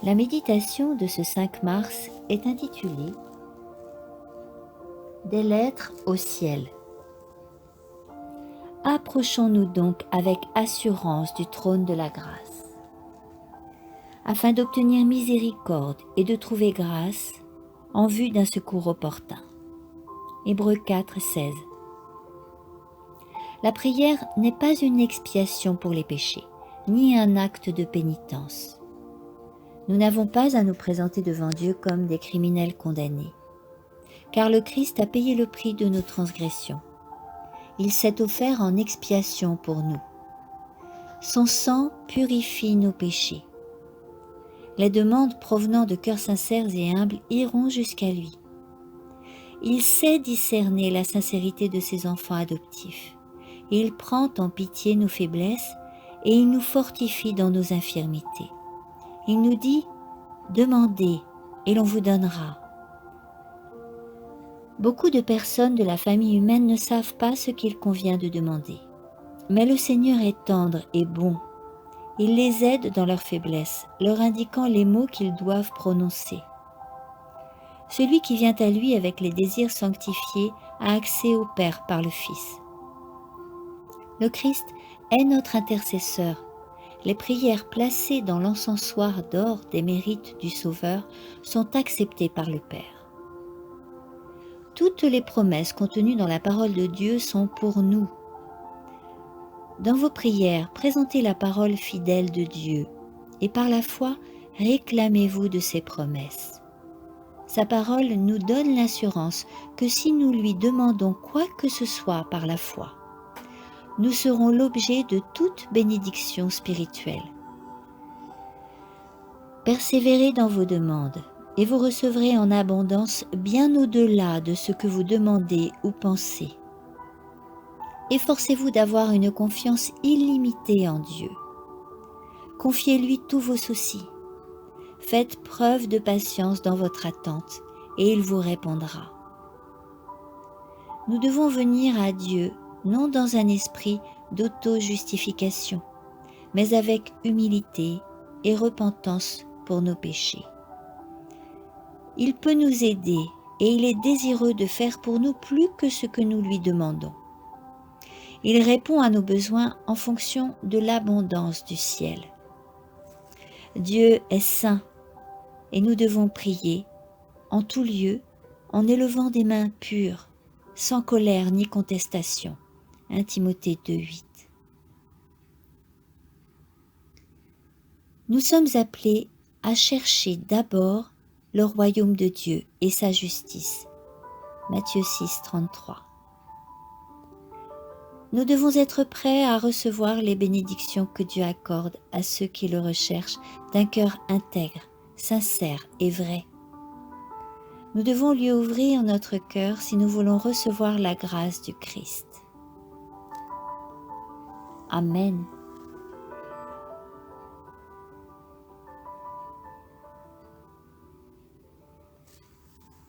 La méditation de ce 5 mars est intitulée « Des lettres au ciel ». Approchons-nous donc avec assurance du trône de la grâce, afin d'obtenir miséricorde et de trouver grâce en vue d'un secours opportun. Hébreux 4, 16. La prière n'est pas une expiation pour les péchés, ni un acte de pénitence. Nous n'avons pas à nous présenter devant Dieu comme des criminels condamnés, car le Christ a payé le prix de nos transgressions. Il s'est offert en expiation pour nous. Son sang purifie nos péchés. Les demandes provenant de cœurs sincères et humbles iront jusqu'à lui. Il sait discerner la sincérité de ses enfants adoptifs. Il prend en pitié nos faiblesses et il nous fortifie dans nos infirmités. Il nous dit « Demandez et l'on vous donnera ». Beaucoup de personnes de la famille humaine ne savent pas ce qu'il convient de demander. Mais le Seigneur est tendre et bon. Il les aide dans leur faiblesse, leur indiquant les mots qu'ils doivent prononcer. Celui qui vient à lui avec les désirs sanctifiés a accès au Père par le Fils. Le Christ est notre intercesseur. Les prières placées dans l'encensoir d'or des mérites du Sauveur sont acceptées par le Père. Toutes les promesses contenues dans la parole de Dieu sont pour nous. Dans vos prières, présentez la parole fidèle de Dieu et par la foi, réclamez-vous de ses promesses. Sa parole nous donne l'assurance que si nous lui demandons quoi que ce soit par la foi, nous serons l'objet de toute bénédiction spirituelle. Persévérez dans vos demandes et vous recevrez en abondance bien au-delà de ce que vous demandez ou pensez. Efforcez-vous d'avoir une confiance illimitée en Dieu. Confiez-lui tous vos soucis. Faites preuve de patience dans votre attente et il vous répondra. Nous devons venir à Dieu non dans un esprit d'auto-justification, mais avec humilité et repentance pour nos péchés. Il peut nous aider et il est désireux de faire pour nous plus que ce que nous lui demandons. Il répond à nos besoins en fonction de l'abondance du ciel. Dieu est saint et nous devons prier en tout lieu en élevant des mains pures, sans colère ni contestation. 1 Timothée 2,8. Nous sommes appelés à chercher d'abord le royaume de Dieu et sa justice. Matthieu 6, 33. Nous devons être prêts à recevoir les bénédictions que Dieu accorde à ceux qui le recherchent d'un cœur intègre, sincère et vrai. Nous devons lui ouvrir notre cœur si nous voulons recevoir la grâce du Christ. Amen.